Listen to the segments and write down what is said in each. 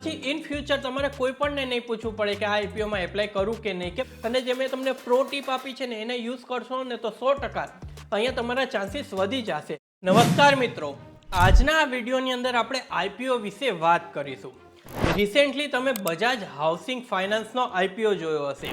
In future तमारे कोईपणने नहीं पूछવું પડે કે આ આઈપીઓ માં એપ્લાય કરું કે નહીં કે અને જે મેં તમને પ્રો ટીપ આપી છે ને એને યુઝ કરશો ને તો 100% અહીંયા તમારા ચાન્સીસ વધી જશે। નમસ્કાર મિત્રો, આજના આ વિડિયોની અંદર આપણે આઈપીઓ વિશે વાત કરીશું। રિસેન્ટલી તમે બજાજ હાઉસિંગ ફાઇનાન્સનો આઈપીઓ જોયો હશે।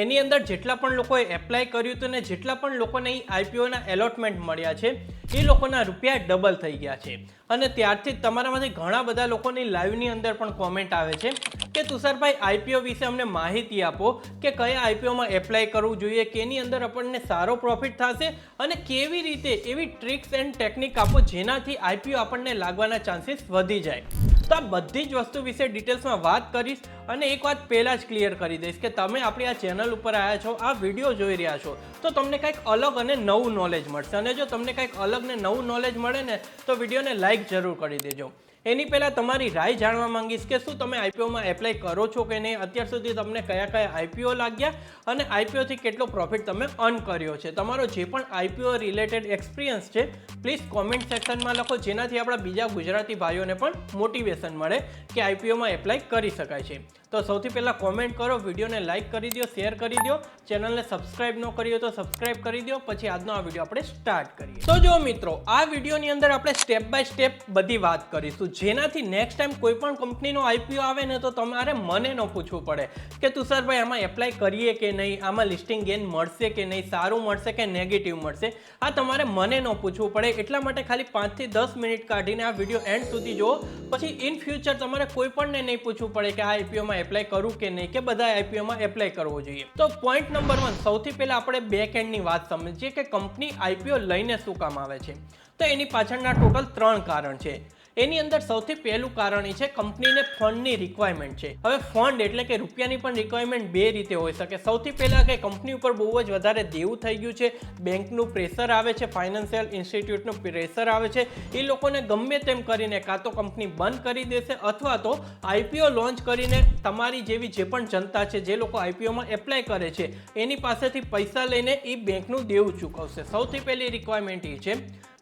એની અંદર જેટલા પણ લોકોએ એપ્લાય કર્યું હતું ને જેટલા પણ લોકોને એ આઈપીઓના એલોટમેન્ટ મળ્યા છે એ લોકોના રૂપિયા ડબલ થઈ ગયા છે। અને ત્યારથી જ તમારામાંથી ઘણા બધા લોકોની લાઈવની અંદર પણ કોમેન્ટ આવે છે કે તુષારભાઈ આઈપીઓ વિશે અમને માહિતી આપો કે કયા આઈપીઓમાં એપ્લાય કરવું જોઈએ, કેની અંદર આપણને સારો પ્રોફિટ થશે અને કેવી રીતે એવી ટ્રિક્સ એન્ડ ટેકનિક આપો જેનાથી આઈપીઓ આપણને લાગવાના ચાન્સીસ વધી જાય। તો આ બધી જ વસ્તુ વિશે ડિટેલ્સમાં વાત કરીશ અને એક વાત પહેલાં જ ક્લિયર કરી દઈશ કે તમે આપણી આ ચેનલ ઉપર આવ્યા છો, આ વિડીયો જોઈ રહ્યા છો તો તમને કંઈક અલગ અને નવું નોલેજ મળશે। અને જો તમને કંઈક અલગ ને નવું નોલેજ મળે ને તો વિડીયોને લાઈક જરૂર કરી દેજો। એની પહેલાં તમારી રાય જાણવા માંગીશ કે શું તમે આઈપીઓમાં એપ્લાય કરો છો કે નહીં, અત્યાર સુધી તમને કયા કયા આઈપીઓ લાગ્યા અને આઈપીઓથી કેટલો પ્રોફિટ તમે અર્ન કર્યો છે। તમારો જે પણ આઈપીઓ રિલેટેડ એક્સપિરિયન્સ છે પ્લીઝ કોમેન્ટ સેક્શનમાં લખો, જેનાથી આપણા બીજા ગુજરાતી ભાઈઓને પણ મોટિવેશન મળે કે આઈપીઓમાં એપ્લાય કરી શકાય છે। તો સૌથી પહેલાં કોમેન્ટ કરો, વિડીયોને લાઇક કરી દો, શેર કરી દો, ચેનલને સબસ્ક્રાઇબ ન કરી હોય તો સબસ્ક્રાઇબ કરી દો। પછી આજનો આ વિડીયો આપણે સ્ટાર્ટ કરીએ। તો જો મિત્રો, આ વિડીયોની અંદર આપણે સ્ટેપ બાય સ્ટેપ બધી વાત કરીશું, જેનાથી નેક્સ્ટ ટાઈમ કોઈ પણ કંપનીનો આઈપીઓ આવે ને તો તમારે મને ન પૂછવું પડે કે તુષારભાઈ આમાં એપ્લાય કરીએ કે નહીં, આમાં લિસ્ટિંગ ગેઇન મળશે કે નહીં, સારું મળશે કે નેગેટિવ મળશે, આ તમારે મને ન પૂછવું પડે। એટલા માટે ખાલી 5 થી 10 મિનિટ કાઢીને આ વિડીયો એન્ડ સુધી જુઓ, પછી ઇન ફ્યુચર તમારે કોઈ પણને નહીં પૂછવું પડે કે આ આઈપીઓમાં એપ્લાય કરું કે નહીં કે બધા આઈપીઓમાં એપ્લાય કરવો જોઈએ। તો પોઈન્ટ નંબર 1, સૌથી પહેલા આપણે બેક એન્ડની વાત સમજીએ કે કંપની આઈપીઓ લઈને શું કામ આવે છે। તો એની પાછળના ટોટલ 3 કારણ છે। એની અંદર સૌથી પહેલું કારણ એ છે કંપનીને ફંડની રિક્વાયરમેન્ટ છે। હવે ફંડ એટલે કે રૂપિયાની પણ રિક્વાયરમેન્ટ બે રીતે હોઈ શકે। સૌથી પહેલાં કે કંપની ઉપર બહુ જ વધારે દેવું થઈ ગયું છે, બેંકનું પ્રેશર આવે છે, ફાઇનાન્શિયલ ઇન્સ્ટિટ્યૂટનું પ્રેશર આવે છે, એ લોકોને ગમે તેમ કરીને કાં તો કંપની બંધ કરી દેશે અથવા તો આઈપીઓ લોન્ચ કરીને તમારી જેવી જે પણ જનતા છે, જે લોકો આઈપીઓમાં એપ્લાય કરે છે એની પાસેથી પૈસા લઈને એ બેંકનું દેવું ચૂકવશે। સૌથી પહેલી રિક્વાયરમેન્ટ એ છે।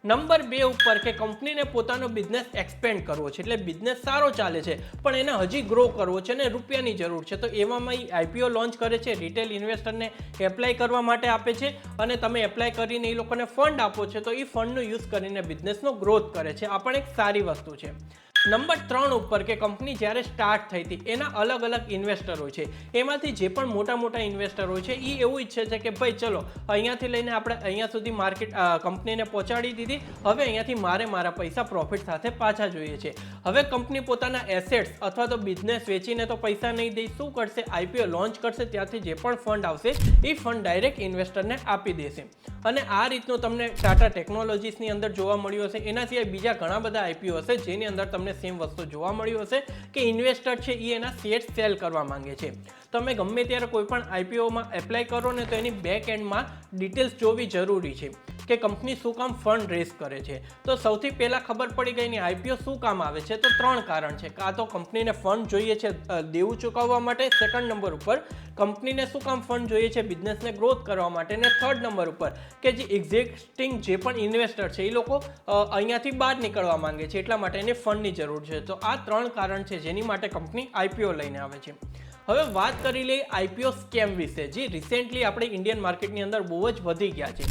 નંબર 2 ઉપર કે કંપનીને પોતાનો બિઝનેસ એક્સપેન્ડ કરવો છે, એટલે બિઝનેસ સારો ચાલે છે પણ એને હજી ગ્રો કરવો છે ને રૂપિયાની જરૂર છે, તો એવામાં એ આઈપીઓ લોન્ચ કરે છે, રિટેલ ઇન્વેસ્ટરને એપ્લાય કરવા માટે આપે છે અને તમે એપ્લાય કરીને એ લોકોને ફંડ આપો છો તો એ ફંડનો યુઝ કરીને બિઝનેસનો ગ્રોથ કરે છે। આ પણ એક સારી વસ્તુ છે। નંબર 3 ઉપર કે કંપની જ્યારે સ્ટાર્ટ થઈ હતી એના અલગ અલગ ઇન્વેસ્ટર હોય છે, એમાંથી જે પણ મોટા મોટા ઇન્વેસ્ટર હોય છે એ એવું ઈચ્છે છે કે ભાઈ ચલો અહીંયાથી લઈને આપણે અહીંયા સુધી માર્કેટ કંપનીને પહોંચાડી દીધી, હવે અહીંયાથી મારા પૈસા પ્રોફિટ સાથે પાછા જોઈએ છે। હવે કંપની પોતાના એસેટ્સ અથવા તો બિઝનેસ વેચીને તો પૈસા નહીં દે, શું કરશે, આઈપીઓ લોન્ચ કરશે, ત્યાંથી જે પણ ફંડ આવશે એ ફંડ ડાયરેક્ટ ઇન્વેસ્ટરને આપી દેશે। અને આ રીતનું તમને ટાટા ટેકનોલોજીસની અંદર જોવા મળ્યું હશે, એના સિવાય બીજા ઘણા બધા આઈપીઓ હશે જેની અંદર તમને સેમ વસ્તુ જોવા મળ્યું હશે કે ઇન્વેસ્ટર છે એ એના શેર સેલ કરવા માંગે છે। તમે ગમે ત્યારે કોઈ પણ આઈપીઓમાં એપ્લાય કરો ને તો એની બેક એન્ડમાં ડિટેલ્સ જોવી જરૂરી છે કે કંપની શું કામ ફંડ રેઝ કરે છે। તો સૌથી પહેલાં ખબર પડી ગઈ ને આઈપીઓ શું કામ આવે છે, તો 3 કારણ છે। કાં તો કંપનીને ફંડ જોઈએ છે દેવું ચૂકવવા માટે, સેકન્ડ નંબર ઉપર કંપનીને શું કામ ફંડ જોઈએ છે બિઝનેસને ગ્રોથ કરવા માટે, ને થર્ડ નંબર ઉપર કે જે એક્ઝિસ્ટિંગ જે પણ ઇન્વેસ્ટર છે એ લોકો અહીંયાથી બહાર નીકળવા માંગે છે, એટલા માટે એને ફંડની જરૂર છે। તો આ 3 કારણ છે જેની માટે કંપની આઈપીઓ લઈને આવે છે। હવે વાત કરી લઈએ આઈપીઓ સ્કેમ વિશે, જે રિસેન્ટલી આપણે ઇન્ડિયન માર્કેટની અંદર બહુ જ વધી ગયા છે।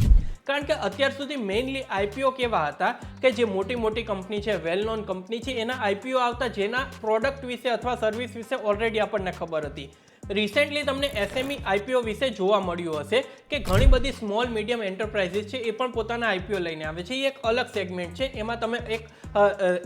કારણ કે અત્યાર સુધી મેઇનલી આઈપીઓ કેવા હતા કે જે મોટી મોટી કંપની છે, વેલ નોન કંપની છે, એના આઈપીઓ આવતા જેના પ્રોડક્ટ વિશે અથવા સર્વિસ વિશે ઓલરેડી આપણને ખબર હતી। રિસેન્ટલી તમને એસએમઈ આઈપીઓ વિશે જોવા મળ્યું હશે કે ઘણી બધી સ્મોલ મીડિયમ એન્ટરપ્રાઇઝીસ છે એ પણ પોતાના આઈપીઓ લઈને આવે છે। એ એક અલગ સેગમેન્ટ છે, એમાં તમે એક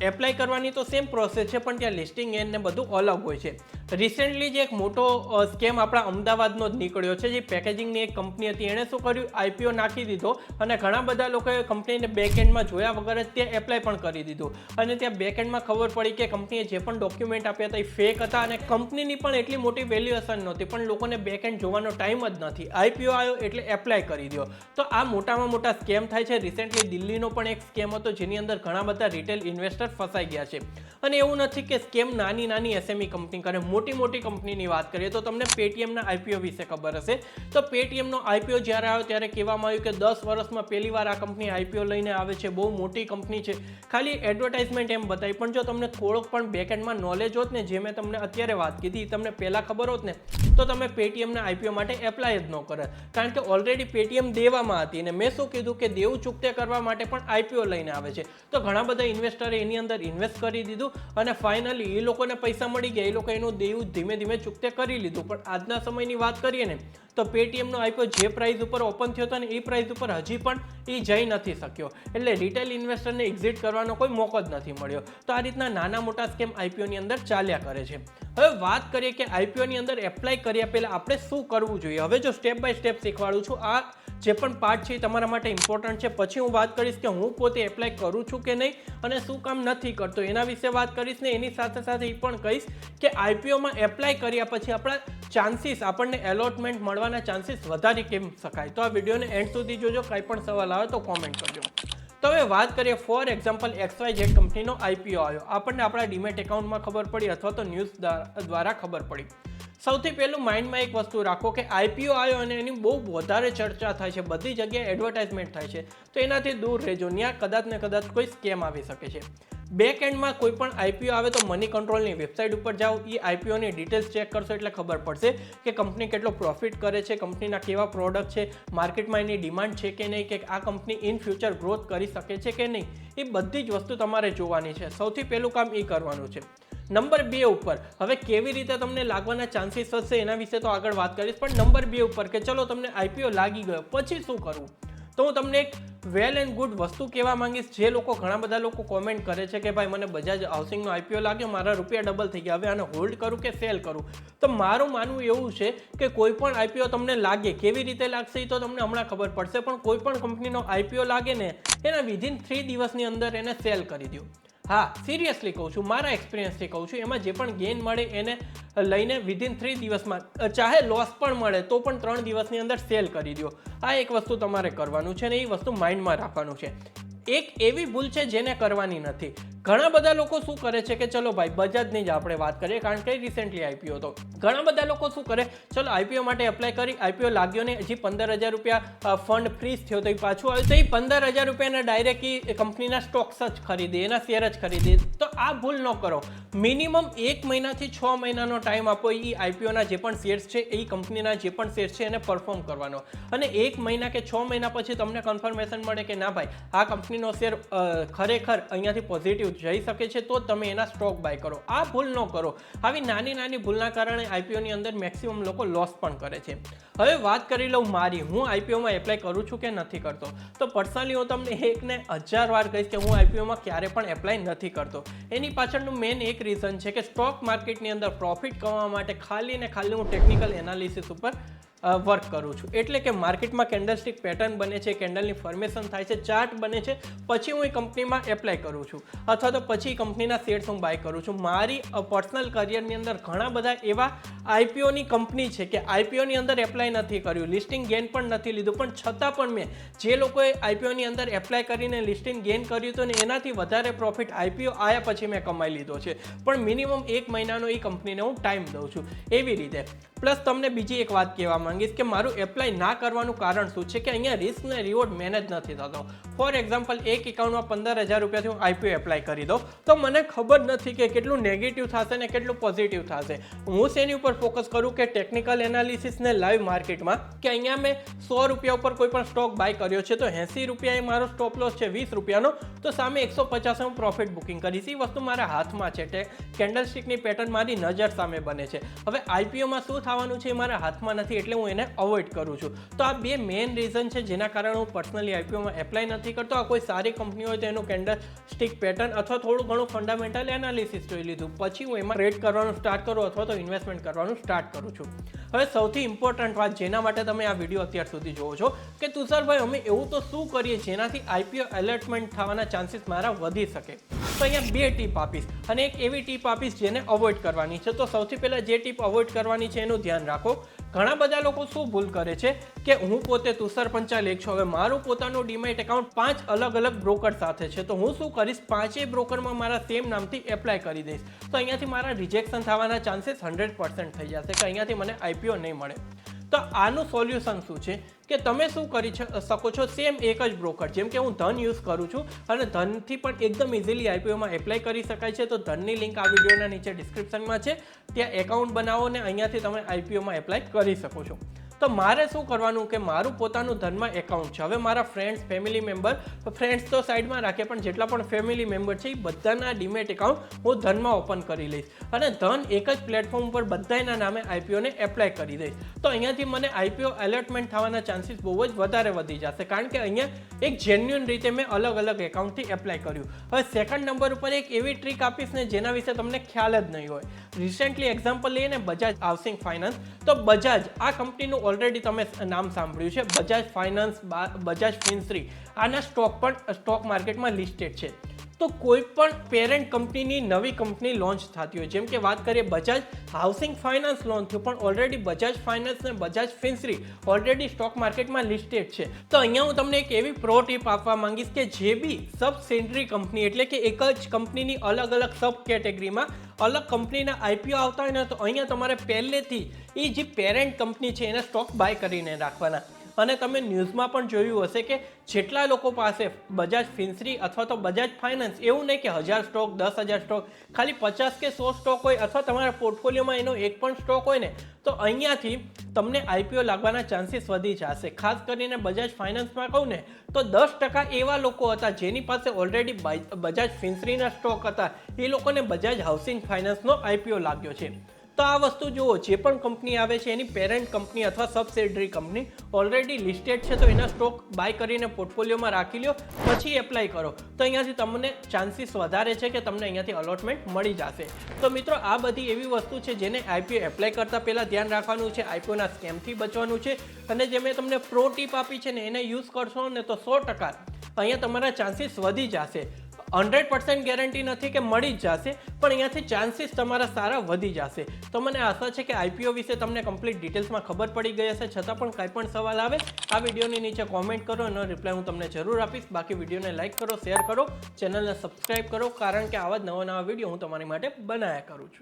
એપ્લાય કરવાની તો સેમ પ્રોસેસ છે પણ ત્યાં લિસ્ટિંગ એન્ડ ને બધું અલગ હોય છે। રિસેન્ટલી જે એક મોટો સ્કેમ આપણા અમદાવાદનો જ નીકળ્યો છે, જે પેકેજિંગની એક કંપની હતી, એણે શું કર્યું, આઈપીઓ નાખી દીધો અને ઘણા બધા લોકોએ કંપનીને બેકએન્ડમાં જોયા વગર જ ત્યાં એપ્લાય પણ કરી દીધું અને ત્યાં બેકએન્ડમાં ખબર પડી કે કંપનીએ જે પણ ડોક્યુમેન્ટ આપ્યા હતા એ ફેક હતા અને કંપનીની પણ એટલી મોટી વેલ્યુએશન નહોતી, પણ લોકોને બેકએન્ડ જોવાનો ટાઈમ જ નથી, આઈપીઓ આવ્યો એટલે એપ્લાય કરી દો। તો આ મોટામાં મોટા સ્કેમ થાય છે। રિસેન્ટલી દિલ્હીનો પણ એક સ્કેમ હતો જેની અંદર ઘણા બધા રિટેલ રિટેલ ઇન્વેસ્ટર ફસાઈ ગયા છે. અને એવું નથી કે સ્કેમ નાની નાની એસએમઈ કંપની કરે, મોટી મોટી કંપનીની વાત કરીએ તો તમને પેટીએમના આઈપીઓ વિશે ખબર હશે. તો પેટીએમનો આઈપીઓ જ્યારે આવ્યો ત્યારે કહેવામાં આવ્યું કે 10 વર્ષમાં પહેલી વાર આ કંપની આઈપીઓ લઈને આવે છે, બહુ મોટી કંપની છે. ખાલી એડવર્ટાઇઝમેન્ટ એમ બતાવી, પણ જો તમને થોડોક પણ બેકએન્ડમાં નોલેજ હોત ને, જે મેં તમને અત્યારે વાત કીધી તમને પહેલાં ખબર હોત ને, તો તમે પેટીએમના આઈપીઓ માટે એપ્લાય જ ન કરે. કારણ કે ઓલરેડી પેટીએમ દેવામાં હતી અને મેં શું કીધું કે દેવું ચૂકતે કરવા માટે પણ આઈપીઓ લઈને આવે છે. તો ઘણા બધા ઇન્વેસ્ટરે એની અંદર ઇન્વેસ્ટ કરી દીધું અને ફાઇનલી એ લોકોને પૈસા મળી ગયા, એ લોકો એનું દેવું ધીમે ધીમે ચૂકતે કરી લીધું. પણ આજના સમયની વાત કરીએ ને તો પેટીએમનો આઈપીઓ જે પ્રાઇસ ઉપર ઓપન થયો હતો ને એ પ્રાઇસ ઉપર હજી પણ એ જઈ નથી શક્યો. એટલે રિટેલ ઇન્વેસ્ટરને એક્ઝિટ કરવાનો કોઈ મોકો જ નથી મળ્યો. તો આ રીતના નાના મોટા સ્કેમ આઈપીઓની અંદર ચાલ્યા કરે છે. હવે વાત કરીએ કે આઈપીઓની અંદર એપ્લાય કર્યા પહેલાં આપણે શું કરવું જોઈએ. હવે જો સ્ટેપ બાય સ્ટેપ શીખવાડું છું. આ જે પણ પાર્ટ છે એ તમારા માટે ઇમ્પોર્ટન્ટ છે. પછી હું વાત કરીશ કે હું પોતે એપ્લાય કરું છું કે નહીં અને શું કામ નથી કરતો એના વિશે વાત કરીશ ને એની સાથે સાથે એ પણ કહીશ કે આઈપીઓમાં એપ્લાય કર્યા પછી આપણા ચાન્સીસ, આપણને એલોટમેન્ટ મળવાના ચાન્સીસ વધારી કેમ શકાય. તો આ વિડીયોને એન્ડ સુધી જોજો. કાંઈ પણ સવાલ આવે તો કોમેન્ટ કરજો. તો હવે વાત કરીએ, ફોર એક્ઝામ્પલ XYZ કંપનીનો આઈપીઓ આવ્યો, આપણને આપણા ડીમેટ એકાઉન્ટમાં ખબર પડી અથવા તો ન્યૂઝ દ્વારા ખબર પડી. સૌથી પહેલું માઇન્ડમાં એક વસ્તુ રાખો કે આઈપીઓ આવ્યો અને એની બહુ વધારે ચર્ચા થાય છે, બધી જગ્યાએ એડવર્ટાઇઝમેન્ટ થાય છે. તો એનાથી દૂર રહેજો, ત્યાં કદાચ ને કદાચ કોઈ સ્કેમ આવી શકે છે. બેક એન્ડમાં કોઈ પણ આઈપીઓ આવે તો મની કંટ્રોલની વેબસાઇટ ઉપર જાઓ, એ આઈપીઓની ડિટેલ્સ ચેક કરશો એટલે ખબર પડશે કે કંપની કેટલો પ્રોફિટ કરે છે, કંપનીના કેવા પ્રોડક્ટ છે, માર્કેટમાં એની ડિમાન્ડ છે કે નહીં, કે આ કંપની ઇન ફ્યુચર ગ્રોથ કરી શકે છે કે નહીં. એ બધી જ વસ્તુ તમારે જોવાની છે. સૌથી પહેલું કામ એ કરવાનું છે. નંબર 2 ઉપર હવે કેવી રીતે તમને લાગવાના ચાન્સીસ હશે એના વિશે તો આગળ વાત કરીશ, પણ નંબર 2 ઉપર કે ચલો તમને આઈપીઓ લાગી ગયો પછી શું કરવું, તો હું તમને એક વેલ એન્ડ ગુડ વસ્તુ કહેવા માંગીશ. જે લોકો, ઘણા બધા લોકો કોમેન્ટ કરે છે કે ભાઈ મને બજાજ હાઉસિંગનો આઈપીઓ લાગ્યો, મારા રૂપિયા ડબલ થઈ ગયા, હવે આને હોલ્ડ કરું કે સેલ કરું. તો મારું માનવું એવું છે કે કોઈ પણ આઈપીઓ તમને લાગે, કેવી રીતે લાગશે એ તો તમને હમણાં ખબર પડશે, પણ કોઈ પણ કંપનીનો આઈપીઓ લાગે ને એના વિધિન 3 દિવસની અંદર એને સેલ કરી દો. હા, સિરિયસલી કહું છું, મારા એક્સપિરિયન્સથી કહું છું. એમાં જે પણ ગેઇન મળે એને લઈને વિધિન 3 દિવસમાં, ચાહે લોસ પણ મળે તો પણ 3 દિવસની અંદર સેલ કરી દો. આ એક વસ્તુ તમારે કરવાનું છે ને એ વસ્તુ માઇન્ડમાં રાખવાનું છે. એક એવી ભૂલ છે જેને કરવાની નથી. ઘણા બધા લોકો શું કરે છે કે ચલો ભાઈ બજાજની જ આપણે વાત કરીએ, કારણ કે રિસેન્ટલી આઈપીઓ હતો. ઘણા બધા લોકો શું કરે, ચલો આઈપીઓ માટે એપ્લાય કરી, આઈપીઓ લાગ્યો ને હજી 15,000 રૂપિયા ફંડ ફ્રીઝ થયો તો એ પાછું આવ્યું તો એ 15,000 રૂપિયાના ડાયરેક્ટ એ કંપનીના સ્ટોક્સ જ ખરીદે, એના શેર જ ખરીદે. તો આ ભૂલ ન કરો. મિનિમમ 1 મહિનાથી 6 મહિનાનો ટાઈમ આપો. એ આઈપીઓના જે પણ શેર્સ છે, એ કંપનીના જે પણ શેર્સ છે એને પરફોર્મ કરવાનો, અને 1 મહિના કે 6 મહિના પછી તમને કન્ફર્મેશન મળે કે ના ભાઈ આ કંપનીનો શેર ખરેખર અહીંયાથી પોઝિટિવ જઈ શકે છે, તો તમે એના સ્ટોક બાય કરો. આ ભૂલ ન કરો. આવી નાની નાની ભૂલના કારણે આઈપીઓની અંદર મેક્સિમમ લોકો લોસ પણ કરે છે. હવે વાત કરી લઉં મારી, હું આઈપીઓમાં એપ્લાય કરું છું કે નથી કરતો. તો પર્સનલી હું તમને 1 ને 1000 વાર કહીશ કે હું આઈપીઓમાં ક્યારે પણ એપ્લાય નથી કરતો. એની પાછળનું મેઇન એક રીઝન છે કે સ્ટોક માર્કેટની અંદર પ્રોફિટ કમાવા માટે ખાલી ને ખાલી હું ટેકનિકલ એનાલિસિસ ઉપર વર્ક કરું છું. એટલે કે માર્કેટમાં કેન્ડલસ્ટિક પેટર્ન બને છે, કેન્ડલની ફોર્મેશન થાય છે, ચાર્ટ બને છે, પછી હું એ કંપનીમાં એપ્લાય કરું છું અથવા તો પછી કંપનીના શેર્સ હું બાય કરું છું. મારી પર્સનલ કરિયરની અંદર ઘણા બધા એવા આઈપીઓની કંપની છે કે આઈપીઓની અંદર એપ્લાય નથી કર્યું, લિસ્ટિંગ ગેઇન પણ નથી લીધું, પણ છતાં પણ મેં જે લોકોએ આઈપીઓની અંદર એપ્લાય કરીને લિસ્ટિંગ ગેઇન કર્યું હતું ને એનાથી વધારે પ્રોફિટ આઈપીઓ આવ્યા પછી મેં કમાઈ લીધો છે. પણ મિનિમમ 1 મહિનાનો એ કંપનીને હું ટાઈમ દઉં છું. એવી રીતે પ્લસ તમને બીજી એક વાત કહેવા માંગીશ કે મારું એપ્લાય ના કરવાનું કારણ શું છે કે અહીંયા રિસ્ક ને રિવોર્ડ મેનેજ નથી થતો. ફોર એક્ઝામ્પલ, એક એકાઉન્ટમાં 15,000 રૂપિયાથી હું આઈપીઓ એપ્લાય કરી દઉં તો મને ખબર નથી કે કેટલું નેગેટિવ થશે ને કેટલું પોઝિટિવ થશે. હું શેની ઉપર ફોકસ કરું કે ટેકનિકલ એનાલિસિસ ને લાઈવ માર્કેટમાં, કે અહીંયા મેં 100 રૂપિયા ઉપર કોઈ પણ સ્ટોક બાય કર્યો છે તો 80 રૂપિયા એ મારો સ્ટોપ લોસ છે 20 રૂપિયાનો, તો સામે 150 હું પ્રોફિટ બુકિંગ કરીશ. એ વસ્તુ મારા હાથમાં છે. કેન્ડલસ્ટિકની પેટર્ન મારી નજર સામે બને છે. હવે આઈપીઓમાં શું થવાનું છે એ મારા હાથમાં નથી, એટલે હું એને અવોઇડ કરું છું. તો આ 2 મેઇન રીઝન છે જેના કારણે હું પર્સનલી આઈપીઓમાં એપ્લાય નથી કરતો. આ કોઈ સારી કંપની હોય તો એનું કેન્ડલસ્ટિક પેટર્ન અથવા થોડું ઘણું ફંડામેન્ટલ એનાલિસિસ જોઈ લીધું પછી હું એમાં ટ્રેડ કરવાનું સ્ટાર્ટ કરું અથવા તો ઇન્વેસ્ટમેન્ટ કરવાનું સ્ટાર્ટ કરું છું. હવે સૌથી ઇમ્પોર્ટન્ટ વાત જેના માટે તમે આ વિડીયો અત્યાર સુધી જોવો છો કે તુષારભાઈ અમે એવું તો શું કરીએ જેનાથી આઈપીઓ એલર્ટમેન્ટ થવાના ચાન્સીસ મારા વધી શકે. તો અહીંયા 2 ટીપ આપીશ અને એક એવી ટીપ આપીશ જેને અવોઇડ કરવાની છે. તો સૌથી પહેલાં જે ટીપ અવોઇડ કરવાની છે એનું ધ્યાન રાખો. ઘણા બધા લોકો શું ભૂલ કરે છે કે હું પોતે તુષાર પંચાલ એક છું, હવે મારું પોતાનું ડીમેટ એકાઉન્ટ 5 અલગ અલગ બ્રોકર સાથે છે. તો હું શું કરીશ, 5 બ્રોકરમાં મારા સેમ નામથી એપ્લાય કરી દઈશ. તો અહીંયાથી મારા રિજેક્શન થવાના ચાન્સીસ 100% થઈ જશે કે અહીંયાથી મને આઈપીઓ નહીં મળે. તો આનું સોલ્યુશન શું છે કે તમે શું કરી શકો છો, સેમ એક જ બ્રોકર, જેમ કે હું ધન યુઝ કરું છું અને ધનથી પણ એકદમ ઇઝીલી આઈપીઓમાં એપ્લાય કરી શકાય છે. તો ધનની લિંક આ વિડીયોના નીચે ડિસ્ક્રિપ્શનમાં છે, ત્યાં એકાઉન્ટ બનાવો ને અહીંયાથી તમે આઈપીઓમાં એપ્લાય કરી શકો છો. તો મારે શું કરવાનું કે મારું પોતાનું ધનમાં એકાઉન્ટ છે. હવે મારા ફ્રેન્ડ્સ, ફેમિલી મેમ્બર, ફ્રેન્ડ્સ તો સાઈડમાં રાખે પણ જેટલા પણ ફેમિલી મેમ્બર છે એ બધાના ડીમેટ એકાઉન્ટ હું ધનમાં ઓપન કરી લઈશ અને ધન એક જ પ્લેટફોર્મ પર બધાના નામે આઈપીઓને એપ્લાય કરી દઈશ. તો અહીંયાથી મને આઈપીઓ એલોટમેન્ટ થવાના ચાન્સીસ બહુ જ વધારે વધી જશે, કારણ કે અહીંયા એક જેન્યુઅન રીતે મેં અલગ અલગ એકાઉન્ટથી એપ્લાય કર્યું. હવે સેકન્ડ નંબર ઉપર એક એવી ટ્રીક આપીશ ને જેના વિશે તમને ખ્યાલ જ નહીં હોય. રિસેન્ટલી એક્ઝામ્પલ લઈએ ને બજાજ હાઉસિંગ ફાઇનાન્સ. તો બજાજ આ કંપનીનું ઓલરેડી તમે નામ સાંભળ્યું છે, બજાજ ફાઇનાન્સ, બજાજ ફિન્સરી, આના સ્ટોક પણ સ્ટોક માર્કેટમાં લિસ્ટેડ છે. તો કોઈ પણ પેરેન્ટ કંપનીની નવી કંપની લોન્ચ થતી હોય, જેમ કે વાત કરીએ બજાજ હાઉસિંગ ફાઇનાન્સ લોન્ચ થયું, પણ ઓલરેડી બજાજ ફાઇનાન્સ ને બજાજ ફિન્સરી ઓલરેડી સ્ટોક માર્કેટમાં લિસ્ટેડ છે. તો અહીંયા હું તમને એક એવી પ્રો ટીપ આપવા માંગીશ કે જે બી સબસિડરી કંપની, એટલે કે એક જ કંપનીની અલગ અલગ સબ કેટેગરીમાં અલગ કંપનીના આઈપીઓ આવતા હોય ને, તો અહીંયા તમારે પહેલેથી એ જે પેરેન્ટ કંપની છે એના સ્ટોક બાય કરીને રાખવાના. અને તમે ન્યૂઝમાં પણ જોયું હશે કે જેટલા લોકો પાસે બજાજ ફિન્સરી અથવા તો બજાજ ફાઇનાન્સ, એવું નહીં કે 1000 સ્ટોક, 10,000 સ્ટોક, ખાલી 50 કે 100 સ્ટોક હોય અથવા તમારા પોર્ટફોલિયોમાં એનો એક પણ સ્ટોક હોય ને, તો અહીંયાથી તમને આઈપીઓ લાગવાના ચાન્સીસ વધી જશે. ખાસ કરીને બજાજ ફાઇનાન્સમાં કહું ને તો 10% એવા લોકો હતા જેની પાસે ઓલરેડી બજાજ ફિન્સરીના સ્ટોક હતા, એ લોકોને બજાજ હાઉસિંગ ફાઇનાન્સનો આઈપીઓ લાગ્યો છે. તો આ વસ્તુ જુઓ, જે પણ કંપની આવે છે એની પેરેન્ટ કંપની અથવા સબસિડરી કંપની ઓલરેડી લિસ્ટેડ છે, તો એના સ્ટોક બાય કરીને પોર્ટફોલિયોમાં રાખી લો, પછી એપ્લાય કરો. તો અહીંયાથી તમને ચાન્સીસ વધારે છે કે તમને અહીંયાથી અલોટમેન્ટ મળી જશે. તો મિત્રો, આ બધી એવી વસ્તુ છે જેને આઈપીઓ એપ્લાય કરતા પહેલાં ધ્યાન રાખવાનું છે, આઈપીઓના સ્કેમથી બચવાનું છે. અને જે મેં તમને પ્રો ટીપ આપી છે ને એને યુઝ કરશો ને તો 100% અહીંયા તમારા ચાન્સીસ વધી જશે. 100% ગેરંટી નથી કે મળી જ જશે, પણ અહીંયાથી ચાન્સીસ તમારા સારા વધી જશે. તો મને આશા છે કે આઈપીઓ વિશે તમને કમ્પ્લીટ ડિટેલ્સમાં ખબર પડી ગઈ હશે. છતાં પણ કાંઈ પણ સવાલ આવે આ વિડીયોની નીચે કોમેન્ટ કરો, એનો રિપ્લાય હું તમને જરૂર આપીશ. બાકી વિડીયોને લાઇક કરો, શેર કરો, ચેનલને સબસ્ક્રાઈબ કરો, કારણ કે આવા જ નવા વિડીયો હું તમારી માટે બનાવ્યા કરું છું.